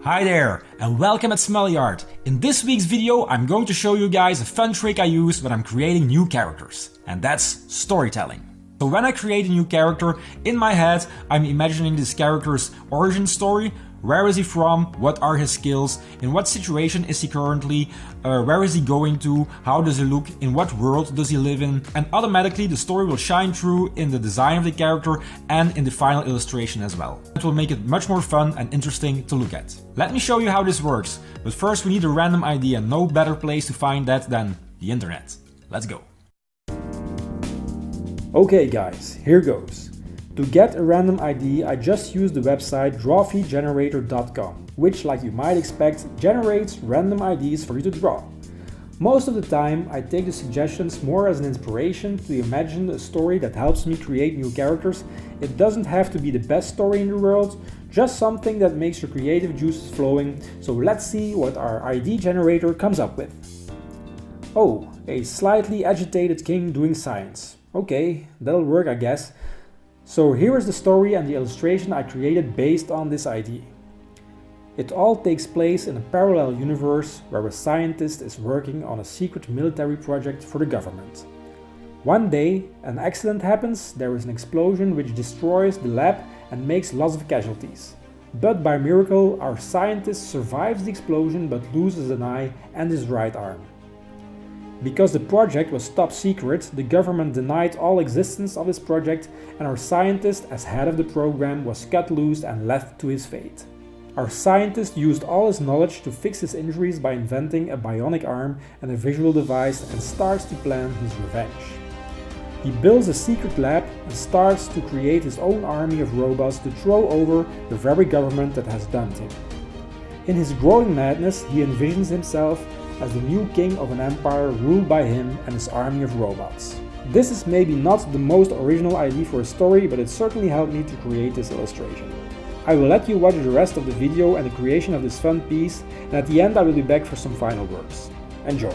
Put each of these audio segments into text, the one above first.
Hi there, and welcome at Smelly Art. In this week's video, I'm going to show you guys a fun trick I use when I'm creating new characters, and that's storytelling. So when I create a new character, in my head, I'm imagining this character's origin story. Where is he from? What are his skills? In what situation is he currently? Where is he going to? How does he look? In what world does he live in? And automatically the story will shine through in the design of the character and in the final illustration as well. It will make it much more fun and interesting to look at. Let me show you how this works. But first we need a random ID, and no better place to find that than the internet. Let's go. Okay guys, here goes. To get a random ID, I just use the website drawfeedgenerator.com, which, like you might expect, generates random IDs for you to draw. Most of the time, I take the suggestions more as an inspiration to imagine a story that helps me create new characters. It doesn't have to be the best story in the world, just something that makes your creative juices flowing. So let's see what our ID generator comes up with. Oh, a slightly agitated king doing science. Okay, that'll work, I guess. So here is the story and the illustration I created based on this ID. It all takes place in a parallel universe where a scientist is working on a secret military project for the government. One day, an accident happens, there is an explosion which destroys the lab and makes lots of casualties. But by miracle, our scientist survives the explosion but loses an eye and his right arm. Because the project was top secret, the government denied all existence of this project, and our scientist, as head of the program, was cut loose and left to his fate. Our scientist used all his knowledge to fix his injuries by inventing a bionic arm and a visual device, and starts to plan his revenge. He builds a secret lab and starts to create his own army of robots to throw over the very government that has dumped him. In his growing madness, he envisions himself as the new king of an empire ruled by him and his army of robots. This is maybe not the most original idea for a story, but it certainly helped me to create this illustration. I will let you watch the rest of the video and the creation of this fun piece, and at the end I will be back for some final words. Enjoy!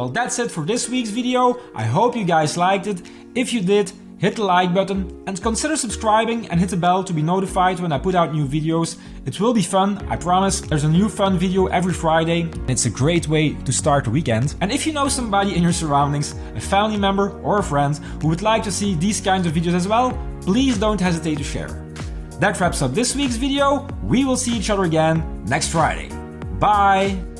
Well, that's it for this week's video. I hope you guys liked it. If you did, hit the like button and consider subscribing and hit the bell to be notified when I put out new videos. It will be fun, I promise. There's a new fun video every Friday. It's a great way to start the weekend. And if you know somebody in your surroundings, a family member or a friend who would like to see these kinds of videos as well, please don't hesitate to share. That wraps up this week's video. We will see each other again next Friday. Bye!